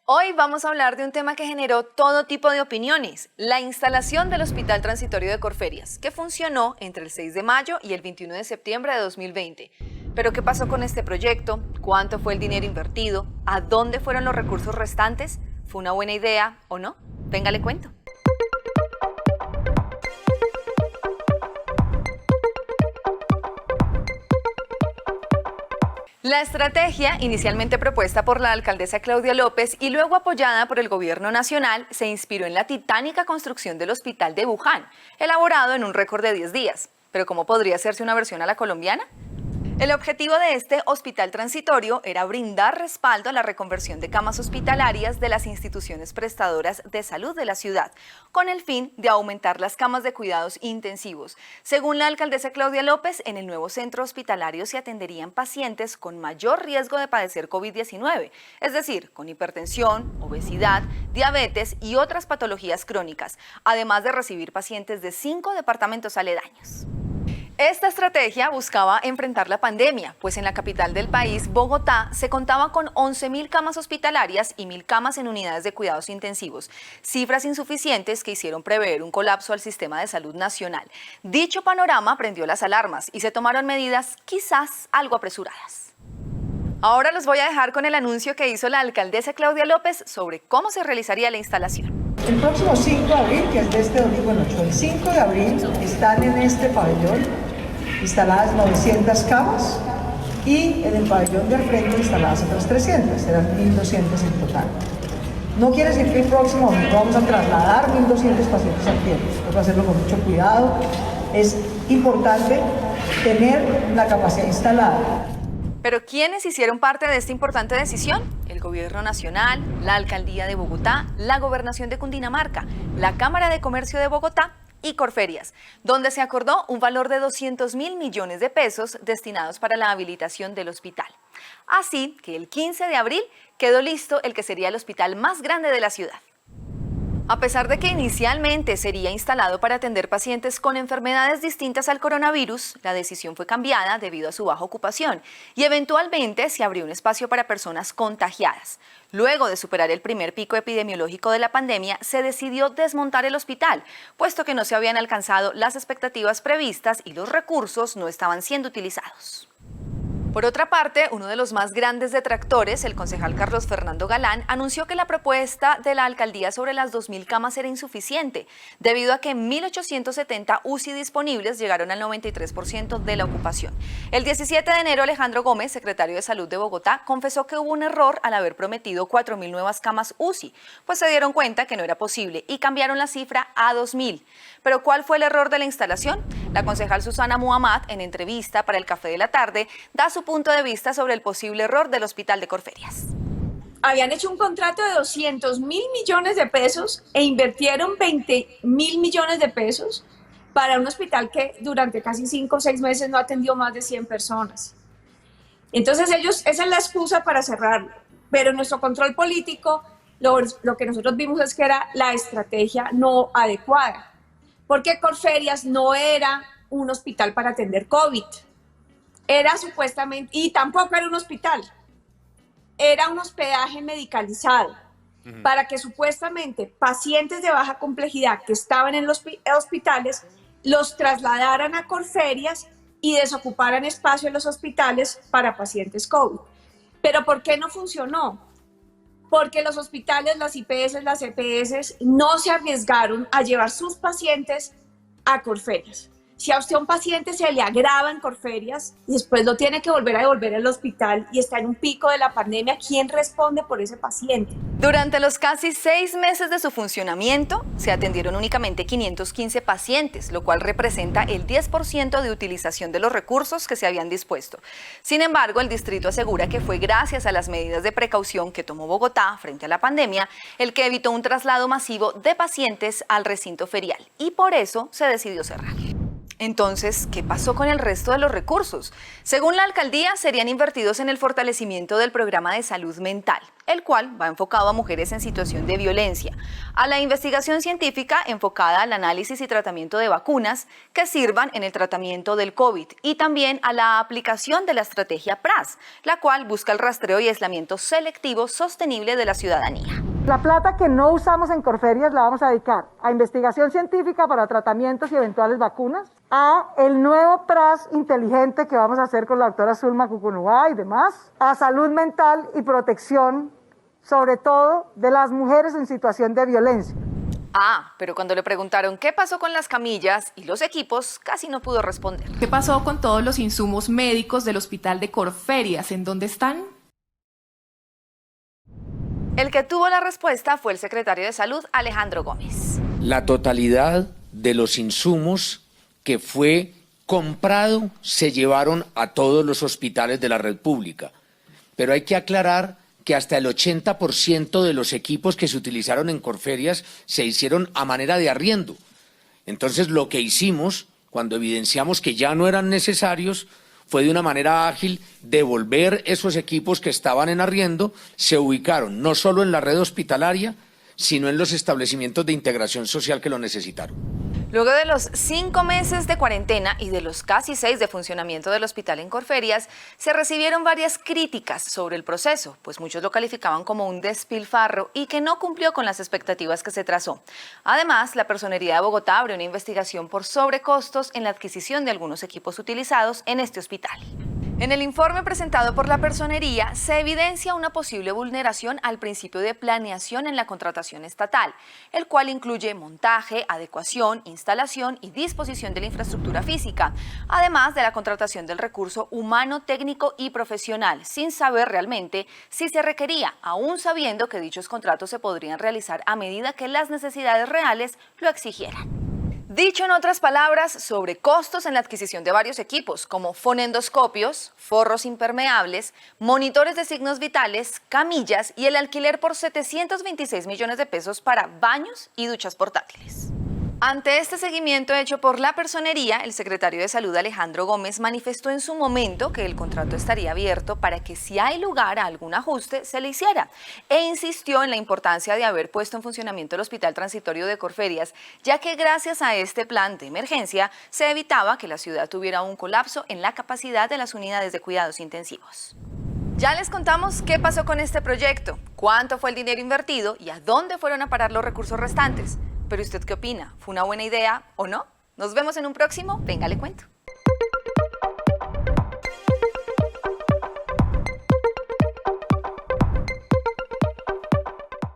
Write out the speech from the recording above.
Hoy vamos a hablar de un tema que generó todo tipo de opiniones, la instalación del Hospital Transitorio de Corferias, que funcionó entre el 6 de mayo y el 21 de septiembre de 2020. Pero ¿qué pasó con este proyecto? ¿Cuánto fue el dinero invertido? ¿A dónde fueron los recursos restantes? ¿Fue una buena idea o no? Venga, le cuento. La estrategia, inicialmente propuesta por la alcaldesa Claudia López y luego apoyada por el gobierno nacional, se inspiró en la titánica construcción del hospital de Wuhan, elaborado en un récord de 10 días. ¿Pero cómo podría hacerse una versión a la colombiana? El objetivo de este hospital transitorio era brindar respaldo a la reconversión de camas hospitalarias de las instituciones prestadoras de salud de la ciudad, con el fin de aumentar las camas de cuidados intensivos. Según la alcaldesa Claudia López, en el nuevo centro hospitalario se atenderían pacientes con mayor riesgo de padecer COVID-19, es decir, con hipertensión, obesidad, diabetes y otras patologías crónicas, además de recibir pacientes de 5 departamentos aledaños. Esta estrategia buscaba enfrentar la pandemia, pues en la capital del país, Bogotá, se contaba con 11.000 camas hospitalarias y 1.000 camas en unidades de cuidados intensivos, cifras insuficientes que hicieron prever un colapso al sistema de salud nacional. Dicho panorama prendió las alarmas y se tomaron medidas quizás algo apresuradas. Ahora los voy a dejar con el anuncio que hizo la alcaldesa Claudia López sobre cómo se realizaría la instalación. El próximo 5 de abril, que es de este domingo en 8, el 5 de abril están en este pabellón instaladas 900 camas y en el pabellón del frente instaladas otras 300, serán 1.200 en total. No quiere decir que el próximo domingo vamos a trasladar 1.200 pacientes al tiempo, hay que hacerlo con mucho cuidado. Es importante tener la capacidad instalada. Pero ¿quiénes hicieron parte de esta importante decisión? El Gobierno Nacional, la Alcaldía de Bogotá, la Gobernación de Cundinamarca, la Cámara de Comercio de Bogotá y Corferias, donde se acordó un valor de 200.000 millones de pesos destinados para la habilitación del hospital. Así que el 15 de abril quedó listo el que sería el hospital más grande de la ciudad. A pesar de que inicialmente sería instalado para atender pacientes con enfermedades distintas al coronavirus, la decisión fue cambiada debido a su baja ocupación y eventualmente se abrió un espacio para personas contagiadas. Luego de superar el primer pico epidemiológico de la pandemia, se decidió desmontar el hospital, puesto que no se habían alcanzado las expectativas previstas y los recursos no estaban siendo utilizados. Por otra parte, uno de los más grandes detractores, el concejal Carlos Fernando Galán, anunció que la propuesta de la alcaldía sobre las 2.000 camas era insuficiente, debido a que 1.870 UCI disponibles llegaron al 93% de la ocupación. El 17 de enero, Alejandro Gómez, secretario de Salud de Bogotá, confesó que hubo un error al haber prometido 4.000 nuevas camas UCI, pues se dieron cuenta que no era posible y cambiaron la cifra a 2.000. ¿Pero cuál fue el error de la instalación? La concejal Susana Muhammad, en entrevista para el Café de la Tarde, da su punto de vista sobre el posible error del Hospital de Corferias. Habían hecho un contrato de 200.000 millones de pesos e invirtieron 20.000 millones de pesos para un hospital que durante casi 5 o 6 meses no atendió más de 100 personas. Entonces esa es la excusa para cerrarlo. Pero nuestro control político, lo que nosotros vimos es que era la estrategia no adecuada. Porque Corferias no era un hospital para atender COVID. Era supuestamente, y tampoco era un hospital, era un hospedaje medicalizado para que supuestamente pacientes de baja complejidad que estaban en los hospitales los trasladaran a Corferias y desocuparan espacio en los hospitales para pacientes COVID. ¿Pero por qué no funcionó? Porque los hospitales, las IPS, las EPS no se arriesgaron a llevar sus pacientes a Corferias. Si a usted un paciente se le agrava en Corferias y después lo tiene que volver a devolver al hospital y está en un pico de la pandemia, ¿quién responde por ese paciente? Durante los casi 6 meses de su funcionamiento, se atendieron únicamente 515 pacientes, lo cual representa el 10% de utilización de los recursos que se habían dispuesto. Sin embargo, el distrito asegura que fue gracias a las medidas de precaución que tomó Bogotá frente a la pandemia, el que evitó un traslado masivo de pacientes al recinto ferial y por eso se decidió cerrar. Entonces, ¿qué pasó con el resto de los recursos? Según la alcaldía, serían invertidos en el fortalecimiento del programa de salud mental, el cual va enfocado a mujeres en situación de violencia, a la investigación científica enfocada al análisis y tratamiento de vacunas que sirvan en el tratamiento del COVID y también a la aplicación de la estrategia PRAS, la cual busca el rastreo y aislamiento selectivo sostenible de la ciudadanía. La plata que no usamos en Corferias la vamos a dedicar a investigación científica para tratamientos y eventuales vacunas, a el nuevo PRAS inteligente que vamos a hacer con la doctora Zulma Cucunubá y demás, a salud mental y protección, sobre todo de las mujeres en situación de violencia. Pero cuando le preguntaron qué pasó con las camillas y los equipos, casi no pudo responder. ¿Qué pasó con todos los insumos médicos del hospital de Corferias? ¿En dónde están? El que tuvo la respuesta fue el secretario de Salud, Alejandro Gómez. La totalidad de los insumos que fue comprado se llevaron a todos los hospitales de la red pública. Pero hay que aclarar que hasta el 80% de los equipos que se utilizaron en Corferias se hicieron a manera de arriendo. Entonces lo que hicimos, cuando evidenciamos que ya no eran necesarios, fue de una manera ágil devolver esos equipos que estaban en arriendo, se ubicaron no solo en la red hospitalaria, sino en los establecimientos de integración social que lo necesitaron. Luego de los 5 meses de cuarentena y de los casi 6 de funcionamiento del hospital en Corferias, se recibieron varias críticas sobre el proceso, pues muchos lo calificaban como un despilfarro y que no cumplió con las expectativas que se trazó. Además, la Personería de Bogotá abrió una investigación por sobrecostos en la adquisición de algunos equipos utilizados en este hospital. En el informe presentado por la Personería se evidencia una posible vulneración al principio de planeación en la contratación estatal, el cual incluye montaje, adecuación, instalación y disposición de la infraestructura física, además de la contratación del recurso humano, técnico y profesional, sin saber realmente si se requería, aún sabiendo que dichos contratos se podrían realizar a medida que las necesidades reales lo exigieran. Dicho en otras palabras, sobre costos en la adquisición de varios equipos, como fonendoscopios, forros impermeables, monitores de signos vitales, camillas y el alquiler por 726 millones de pesos para baños y duchas portátiles. Ante este seguimiento hecho por la Personería, el secretario de Salud Alejandro Gómez manifestó en su momento que el contrato estaría abierto para que si hay lugar a algún ajuste se le hiciera e insistió en la importancia de haber puesto en funcionamiento el Hospital Transitorio de Corferias, ya que gracias a este plan de emergencia se evitaba que la ciudad tuviera un colapso en la capacidad de las unidades de cuidados intensivos. Ya les contamos qué pasó con este proyecto, cuánto fue el dinero invertido y a dónde fueron a parar los recursos restantes. ¿Pero usted qué opina? ¿Fue una buena idea o no? Nos vemos en un próximo Venga, le cuento.